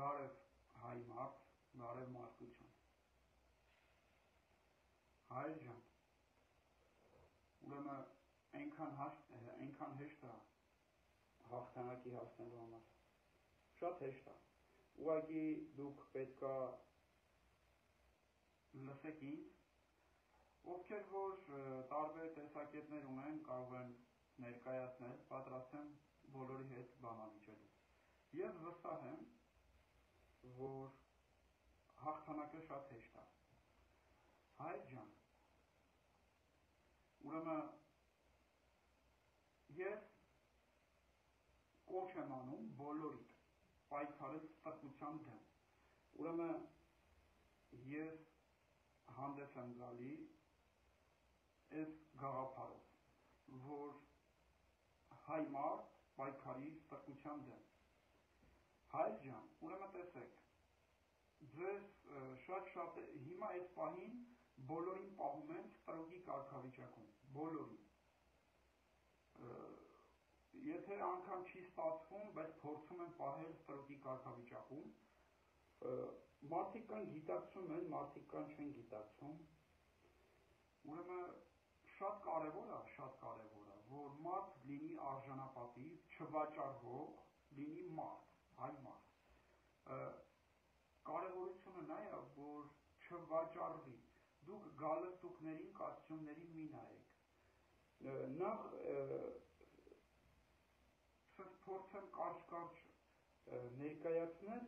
Բարև հայ մարդ, բարև մարդկություն։ Հայր ջան, ուրեմն այնքան հեշտ է հաղթանակի հասնելու համար։ Շատ հեշտ է։ Ուղղակի դուք պետքա լսեք ինձ, ովքեր որ տարբեր տեսակետներ ունեն, կարող են ներկայացնել, պատրաստ եմ բոլորի հետ բանալիճելու։ Ես վստահ եմ, որ հաղթանակը շատ հեշտ է։ Հայր ջան, ուրեմն ես կոչ եմ անում բոլորիդ պայքարել ստրկության դեմ։ Ուրեմն ես հանդես եմ գալի այս գաղափարով, որ հայ մարդ պայքարի ստրկության դեմ։ Հայր ջան, ուրեմն տեսեք, ձեզ շատ հիմա այս պահին բոլորին պահում են ստրուկի կարգավիճակում, բոլորին։ Եթե անգամ չի ստացվում, բայց փորձում են պահել ստրուկի կարգավիճակում, մարդիկ կան գիտակցում են, մարդիկ կան չեն գիտակցում։ Ուրեմն շատ կարևոր է, որ մարդ լինի արժանապատիվ, չվաճառվող, լինի մարդ, հայ մարդ։ Կարևորությունը նա է, որ չվաճառվի։ Դուք գալստուկներին, կոստյումներին մի նայեք։ Նախ փորձեմ կարճ ներկայացնել,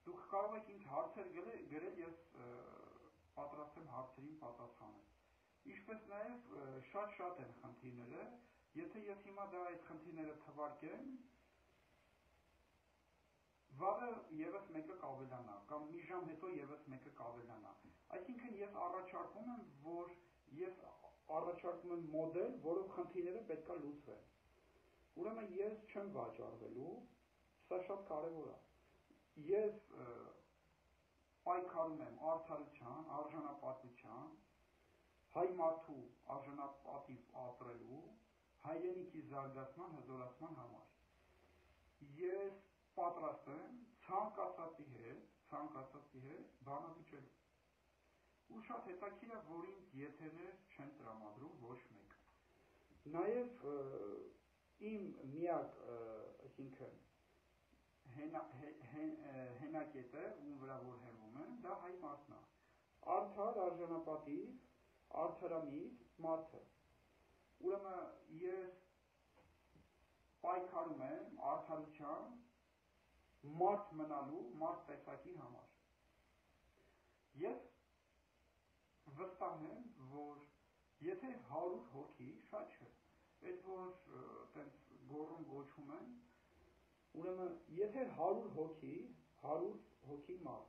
դուք կարող եք ինձ հարցեր գրել, ես պատրաստ եմ հարցերին պատասխանել։ Ինչպես նաև շատ են խնդիրները, եթե ես հիմա այդ խնդիրները թվարկեմ, վաղը ևս մեկը կավելանա, կամ մի ժամ հետո ևս մեկը կավելանա։ Այսինքն ես առաջարկում եմ մոդել, որով խնդիրները պետք է լուծվեն։ Ուրեմն ես չեմ վաճառվելու, սա շատ կարևոր է։ Ես պայքարում եմ արդարության, արժանապատվության, հայ մարդու արժանապատիվ ապրելու, հայրենիքի զարգացման, հզորացման համար։ Ես պատրաստ եմ ցանկացածի հետ բանալիճելու։ Ու շատ հետաքրքիր է, որ ինձ եթերներ չեն տրամադրում ոչ մեկ։ Նաև իմ միակ, այսինքն հենակետը, ում վրա որ հենվում եմ, դա հայ մարդն է։ Արդար, արժանապատիվ, արդարամիտ մարդը։ Ուրեմն ես պայքարում եմ արդարության, մարդ մնալու, մարդ տեսակի համար։ Ես վստահ եմ, որ եթե 100 հոգի, շատ չէ, այդ որ տենց գոռում գոչում են, ուրեմն եթե 100 հոգի մարդ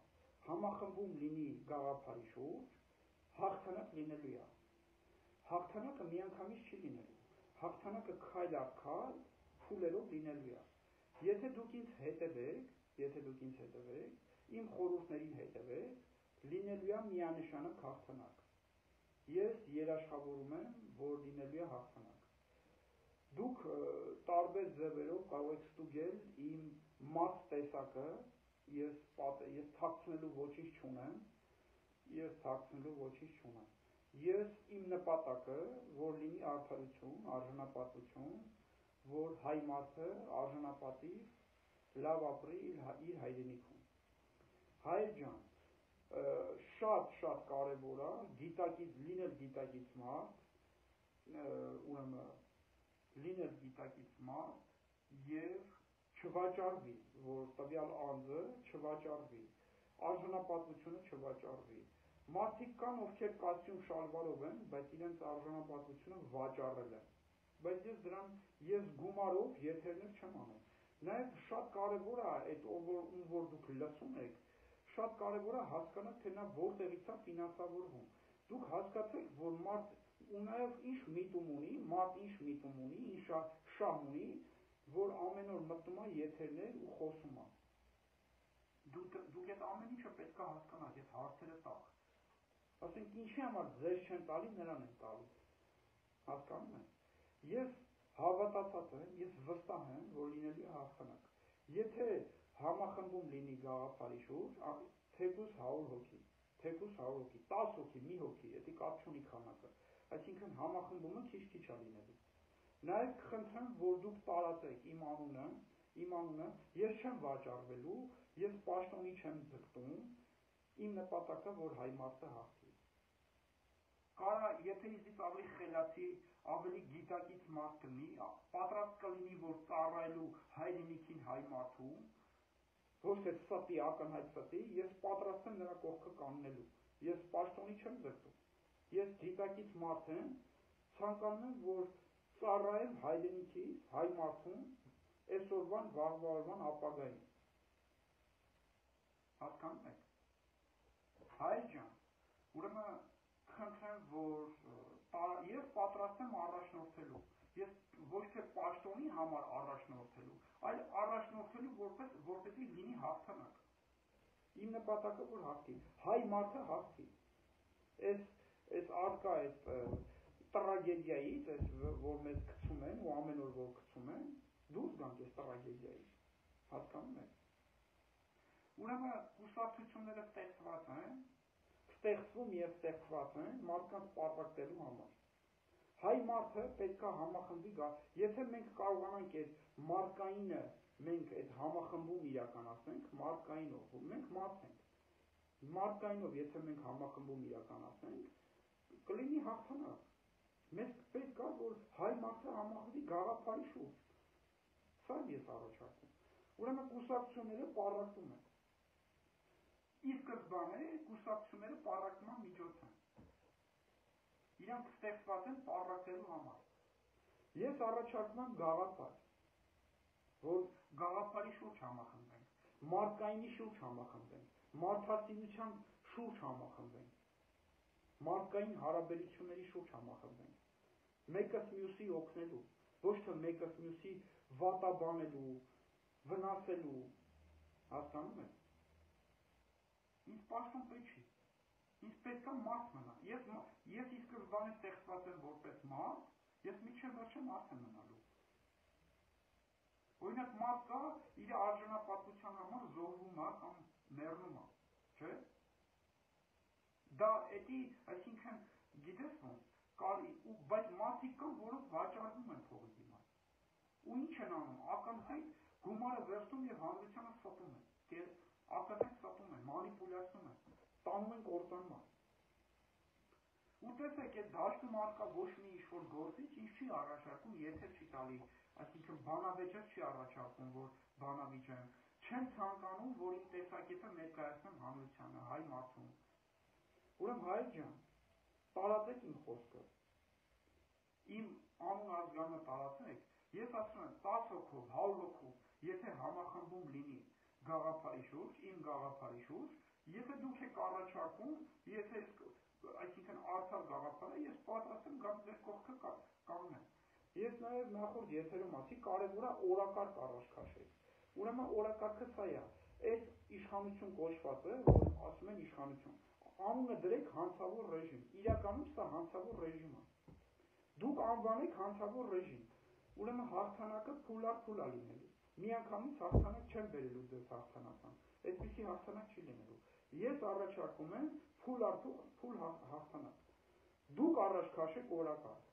համախմբում լինի գաղափարի շուրջ, հաղթանակ լինելու է։ Հաղթանակը միանգամից չի լինելու, հաղթանակը քայլ առ քայլ փուլերով լինելու է։ Եթե դուք ինձ հետևեք, իմ խորհուրդներին հետևեք, լինելու է միանշանակ հաղթանակ։ Ես երաշխավորում եմ, որ լինելու է հաղթանակ։ Դուք տարբեր ձևերով կարող եք ստուգել իմ մարդ տեսակը, ես թաքցնելու ոչինչ չունեմ, ես իմ նպատակը, որ լինի արդարություն, արժանապատվություն, որ հայ մարդը արժանապատիվ, լավ ապրի իր հայրենիքում։ Հայր ջան, շատ կարևոր է լինել գիտակից մարդ և չվաճառվի, որ տվյալ անձը չվաճառվի, արժանապատվությունը չվաճառվի։ Մարդիկ կան, ովքեր կոստյում շալվարով են, բայց իրենց արժանապատվությունը վաճառել են։ Բայց ես գումարով եթերներ չեմ անում։ Նաև շատ կարևոր է այդ որ դուք լսում եք, շատ կարևոր է հասկանալ, թե նա որտեղից է ֆինանսավորվում։ Դուք հասկացեք, որ մարդ ու նաև ինչ միտում ունի, ինչ շահ ունի, որ ամեն օր մտնում է եթերներ ու խոսում է։ Դուք այդ ամեն ինչը պետք է հասկանաք, այդ հարցերը տաք։ Ասենք ինչի համար ձեզ չեն տալի, նրան են տալի։ Հասկանում եք։ Ես հավատացած եմ, ես վստահ եմ, որ լինելու է հաղթանակ։ Եթե համախմբում լինի գաղափարի շուրջ, թեկուզ 100 հոգի, 10 հոգի, մի հոգի, դա կապ չունի քանակը, այսինքն համախմբումը քիչ-քիչ է լինելու։ Նաև կխնդրեմ, որ դուք տարածեք իմ անունը, ես չեմ վաճառվելու, ես պաշտոնի չեմ ձգտում, իմ նպատակը որ հայ մարդը հաղթի։ Կարա, եթե իզից ավելի խելացի, ավելի գիտակից մարդ կլինի, պատրաստ կլինի, որ ծառայելու հայրենիքին հայ մարդու, ոչ թե ստի, ակնհայտ ստի, ես պատրաստ եմ նրա կողքը կանգնելու, ես պաշտոնի չեմ ձգտում, ես գիտակից մարդ եմ, ցանկանում եմ, որ ծառայեմ հայրենիքիս, հայ մարդուն, այսօրվան, վաղվա օրվան ապագային։ Հասկանում եք։ Հայր ջան, ուրեմն խնդրեմ, որ ես պատրաստ եմ առաջնորդելու, ես ոչ թե պաշտոնի համար առաջնորդելու, այլ առաջնորդելու որպեսզի լինի հաղթանակ։ Իմ նպատակը որ հաղթի, հայ մարդը հաղթի։ Այս արկա այս տրագեդիայից, որ մեզ գցում են ու ամեն օր որ գցում են, դուրս գանք այս տրագեդիայից։ Հասկանում եք։ Ուրեմն կուսակցությունները ստեղծված են, ստեղծվում եւ ստեղծված են մարդկանց պարտակելու համար։ Հայ մարդը պետք է համախմբի գա, եթե մենք կարողանանք այդ մարդկայինը մենք այդ համախմբում իրականացնենք, մարդկայինով, մենք մարդ ենք, մարդկայինով եթե մենք համախմբում իրականացնենք, կլինի հաղթանակ, մեզ պետք է, որ հայ մարդը համախմբի գաղափարի շուրջ, սա ես առաջարկում, ուրեմն կուսակցությունները պառակտում են, ի սկզբանե կուսակցությունները պառակտման միջոց են, իրանք ստեղծված են պառակտելու համար, ես առաջարկում եմ գաղափար, որ գաղափարի շուրջ համախմբենք, մարդկայինի շուրջ համախմբենք, մարդասիրության շուրջ համախմբենք, մարդկային հարաբերությունների շուրջ համախմբենք, մեկս մյուսի օգնելու, ոչ թե մեկս մյուսի վատաբանելու, վնասելու, հասկանում եք։ Ինձ պաշտոն պետք չի, ինձ պետք է մարդ մնա, ես ի սկզբանե ստեղծված եմ որպես մարդ, ես մինչև վերջը մարդ եմ մնալու։ Օրինակ մարդ կա, իր արժանապատվության համար զոհվում է կամ մեռնում է, չէ՞։ Դա էդի, այսինքն, գիտես ոնց, բայց մարդիկ կան, որոնք վաճառվում են փողի դիմաց։ Ու ինչ են անում, ակնհայտ գումարը վերցնում եւ հանրությանը ստում են, ակնհայտ ստում են, մանիպուլյացնում են, տանում են կործանման։ Ու տեսեք, այդ դաշտում արկա ոչ մի ինչ-որ գործիչ ինչ չի առաջարկում, եթե չի տալի, այսինքն բանավեճեր չի առաջարկում, որ բանավիճ եմ, չեմ ցանկանում, որ իմ տեսակետը ներկայացնեմ հանրությանը, հայ մարդուն։ Ուրեմն հայր ջան, տարածեք իմ խոսքը, իմ անուն ազգանունը տարածեք, ես ասում եմ 10 հոգով, 100 հոգով, եթե համախմբում լինի գաղափարի շուրջ, իմ գաղափարի շուրջ, եթե դուք եք առաջարկում, եթե այսինքն արդար գաղափարը, ես պատրաստ եմ գամ ձեր կողքը կանգնեմ։ Ես նաև նախորդ եթերում ասի, կարևոր է օրակարգ առաջ քաշել։ Ուրեմն օրակարգը սա է, այս իշխանություն կոչվածը, որ ասում են իշխանություն, անունը դրեք հանցավոր ռեժիմ, իրականում սա հանցավոր ռեժիմ է։ Դուք անվանեք հանցավոր ռեժիմ, ուրեմն հաղթանակը փուլա լինելու։ Միանգամից հաղթանակ չեմ բերելու ձեզ հաղթանական, այդպիսի հաղթանակ չի լինելու։ Ես առաջարկում եմ փուլ հաղթանակ։ Դուք առաջ քաշեք օրակարգ։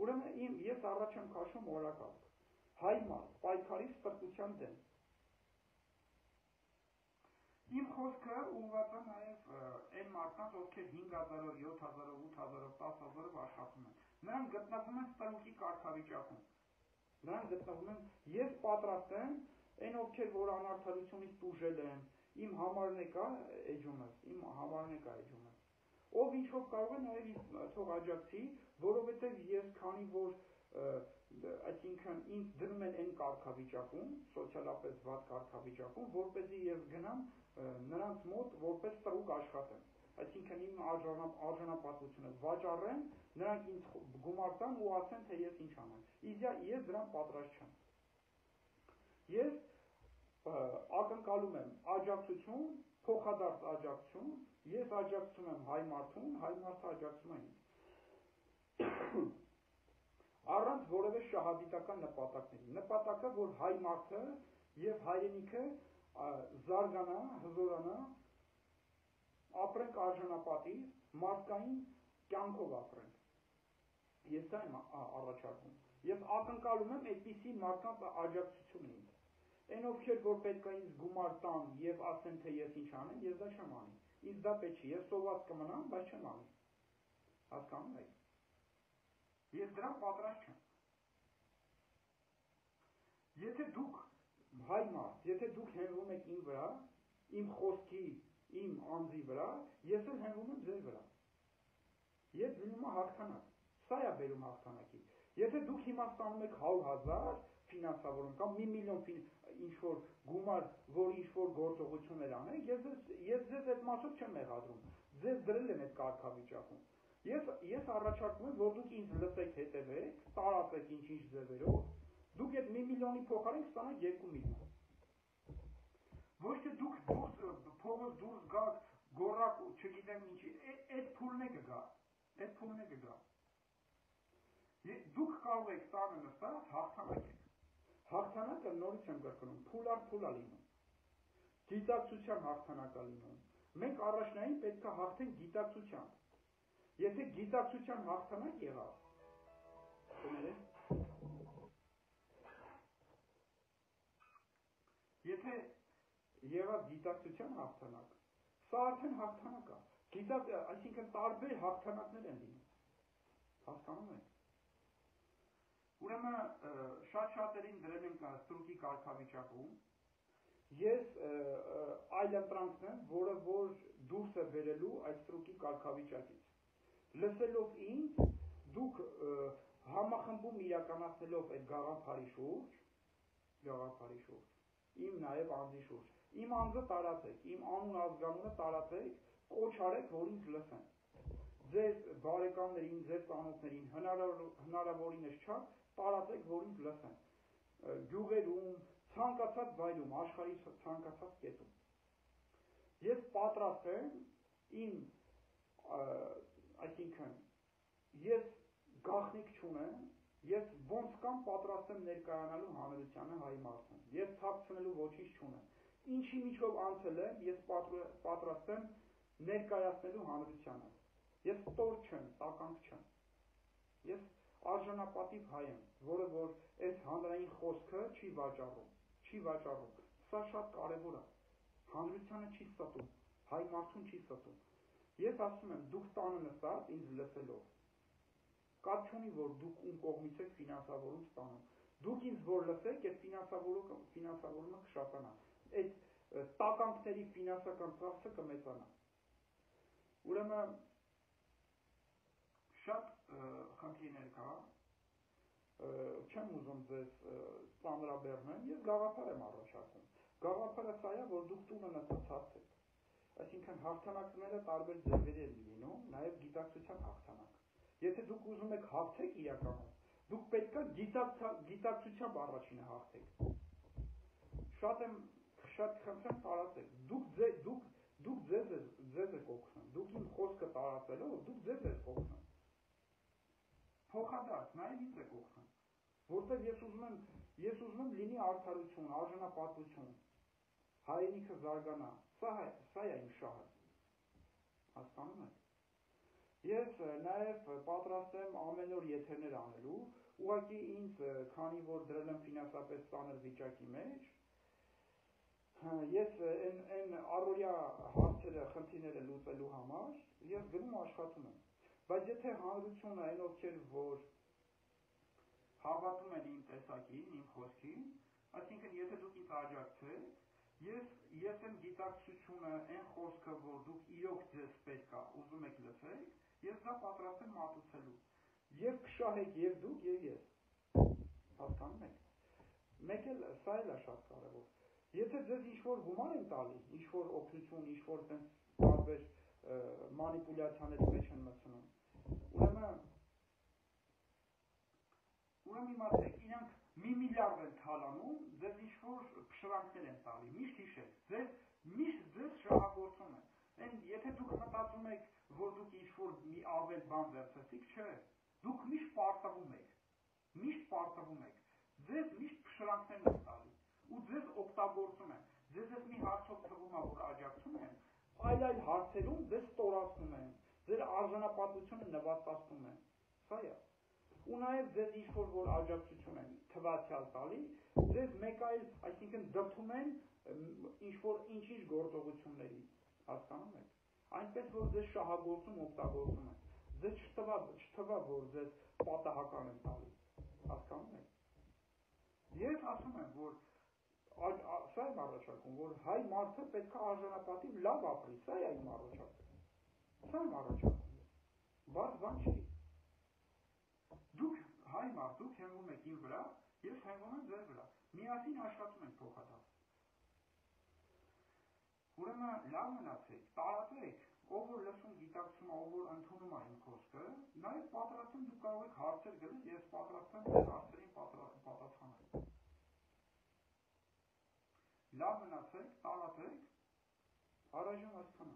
Ուրեմն ես առաջ եմ քաշում օրակարգ։ Հայ մարդ, պայքարի ստրկության դեմ։ Իմ խոսքը ուղղված է նաև այն մարդկանց, ովքեր 5000-ով, 7000-ով, 8000-ով, 10000-ով աշխատում են։ Նրանք գտնվում են ստրուկի կարգավիճակում։ Նրանք գտնվում են, ես պատրաստ եմ, այն ովքեր որ անարդարությունից տուժել են, իմ համարն է կա էջումս։ Ով ինչով կարող է նաև թող աջակցի, որովհետև ես քանի որ այսինքն ինձ դնում են այն կարգավիճակում, սոցիալապես վատ կարգավիճակում, որպեսզի ես գնամ նրանց մոտ որպես ստրուկ աշխատեմ։ Այսինքն իմ արժանապատվությունը վաճառեմ, նրանք ինձ գումար տան ու ասեն, թե ես ինչ անեմ։ Ես դրան պատրաստ չեմ։ Ես ակնկալում եմ աջակցություն, փոխադարձ աջակցություն, ես աջակցում եմ հայ մարդուն, հայ մարդը աջակցում է ինձ։ Առանց որևէ շահադիտական նպատակների։ Նպատակը, որ հայ մարդը եւ հայրենիքը զարգանա, հզորանա, ապրենք արժանապատիվ, մարդկային կյանքով ապրենք։ Ես դա եմ առաջարկում։ Ես ակնկալում եմ այդպիսի մարդկանց աջակցությունը ինձ։ Այն ովքեր որ պետք է ինձ գումար տան եւ ասեն թե ես ինչ անեմ, ես դա չեմ անի։ Ինձ դա պետք չի, ես սոված կմնամ, բայց չեմ անի։ Հասկանում եք։ Ես դրան պատրաստ չեմ։ Եթե դուք հայ մարդ, եթե դուք հենվում եք իմ վրա, իմ խոսքի, իմ անձի վրա, ես էլ հենվում եմ ձեր վրա։ Ես լինում է հաղթանակ։ Սա է բերում հաղթանակի։ Եթե դուք հիմա ստանում եք 100,000 ֆինանսավորում կամ 1 միլիոն ինչ-որ գումար, որ ինչ-որ գործողություններ անեք, ես ձեզ այդ մասով չեմ մեղադրում։ Ձեզ դրել եմ այդ կարգավիճակում։ Ես առաջարկում եմ, որ դուք ինձ լսեք, հետևեք, տարածեք ինչ-ինչ ձևերով, դուք այդ 1 միլիոնի փոխարեն կստանաք 2 միլիոն։ Ոչ թե դուք փողոց դուրս գաք, գոռաք, չգիտեմ ինչի, այդ փուլն է կգա։ Այդ փուլն է կգա։ Դուք կարող եք տանը նստած հաղթանակ եք։ Հաղթանակը նորից եմ կրկնում, փուլ առ փուլ է լինում։ Գիտակցության հաղթանակ է լինում։ Մենք առաջնային պետք է հաղթենք գիտակցությամբ։ Եթե գիտակցության հաղթանակ եղավ, եթե եղավ գիտակցության հաղթանակ, սա արդեն հաղթանակ է։ Այսինքն տարբեր հաղթանակներ են լինում։ Հասկանում եք։ Ուրեմն շատ-շատերին դրել ենք ստրուկի կարգավիճակում։ Ես այլ ընտրանքն եմ, որը որ դուրս է բերելու այդ ստրուկի կարգավիճակից։ Լսելով ինձ, դուք համախմբում իրականացնելով այդ գաղափարի շուրջ, իմ նաև անձի շուրջ, իմ անձը տարածեք, իմ անուն ազգանունը տարածեք, կոչ արեք, որ ինձ լսեն։ Ձեր բարեկամներին, ձեր ծանոթներին հնարավորինս չափ տարածեք, որ ինձ լսեն։ Գյուղերում, ցանկացած վայրում, աշխարհի ցանկացած կետում։ Ես պատրաստ եմ այսինքն ես գաղտնիք չունեմ, ես ոնց կամ պատրաստ եմ ներկայանալու հանրությանը հայ մարդուն։ Ես թաքցնելու ոչինչ չունեմ։ Ինչի միջով անցել եմ, ես պատրաստ եմ ներկայացնելու հանրությանը։ Ես տոր չեմ, տականք չեմ։ Ես արժանապատիվ հայ եմ, որը որ այս հանրային խոսքը չի վաճառում։ Սա շատ կարևոր է։ Հանրությանը չի ստում, հայ մարդուն չի ստում։ Ես ասում եմ, դուք տանը նստած ինձ լսելով։ Կապ չունի, որ դուք ում կողմից եք ֆինանսավորում ստանում։ Դուք ինձ որ լսեք, այդ ֆինանսավորումը կշատանա։ Այդ տականքների ֆինանսական ծախսը կմեծանա։ Ուրեմն շատ խնդիրներ կա, չեմ ուզում ձեզ ծանրաբեռնեմ, ես գաղափար եմ առաջարկում։ Գաղափարը սա է, որ դուք տունը նստած հաղթեք։ Այսինքն հաղթանակները տարբեր ձևերի են լինում, նաև գիտակցության հաղթանակ։ Եթե դուք ուզում եք հաղթեք իրականում, դուք պետք է գիտակցությամբ առաջինը հաղթեք։ Շատ խնդրեմ տարածեք։ Դուք ձեզ եք օգնում։ Դուք իմ խոսքը տարածելով, դուք ձեզ եք օգնում։ Փոխադարձ, նաև ինձ եք օգնում։ Որտեղ ես ուզում եմ լինի արդարություն, արժանապատվություն, հայրենիքը զարգանա։ Սա է իմ շահը։ Հասկանում եք։ Ես նաև պատրաստ եմ ամեն օր եթերներ անելու, ուղղակի ինձ, քանի որ դրել եմ ֆինանսապես ծանր վիճակի մեջ, ես այն առօրյա հարցերը, խնդիրները լուծելու համար ես գնում աշխատում եմ։ Բայց եթե հանրությունը այն ովքեր որ հավատում են իմ տեսակին, իմ խոսքին, այսինքն եթե դուք ինձ աջակցեք, ես եմ գիտակցությունը, այն խոսքը, որ դուք իրոք ձեզ պետք է, ուզում եք լսեք, ես դա պատրաստ եմ մատուցելու։ Եվ կշահեք եւ դուք եւ ես։ Հասկանում եք։ Մեկ էլ սա էլ է շատ կարևոր։ Եթե ձեզ ինչ-որ գումար են տալի, ինչ-որ օգնություն, ինչ-որ տենց տարբեր մանիպուլյացիաների մեջ են մտցնում, ուրեմն իմացեք, իրանք 1 միլիարդ են թալանում, ձեզ ինչ-որ փշրանքներ են տալի, միշտ հիշեք, միշտ ձեզ շահագործում են։ Եթե դուք մտածում եք, որ դուք ինչ-որ մի ավել բան վերցրեցիք, չէ, դուք միշտ պարտվում եք, ձեզ միշտ փշրանքներ են տալի, ու ձեզ հարցերում ձեզ ստորացնում են, ձեր արժանապատվությունը նվաստացնում են, սա է։ Ու նաև ձեզ ինչ-որ որ աջակցություն են թվացյալ տալի, ձեզ մեկ այլ, այսինքն դրդում են ինչ-որ ինչ-ինչ գործողությունների, հասկանում եք, այնպես որ ձեզ շահագործում օգտագործում են, ձեզ չթվա, որ ձեզ պատահական են տալի, հասկանում եք։ Ես ասում եմ, որ սա եմ առաջարկում, որ հայ մարդը պետք է արժանապատիվ լավ ապրի, սա է իմ առաջարկը, սա եմ առաջարկում, բաց բան չի։ Դուք հայ մարդ, դուք հենվում եք իմ վրա, ես հենվում եմ ձեր վրա, միասին աշխատում ենք փոխադարձ։ Ուրեմն լավ մնացեք, տարածեք, ով որ լսում գիտակցում, ով որ ընդունում է իմ խոսքը, նաև պատրաստ եմ, դուք կարող եք հարցեր գրել, ես պատրաստ եմ ձեր հարցերին պատասխանել։ Լավ մնացեք, տարածեք, առայժմ այսքանը։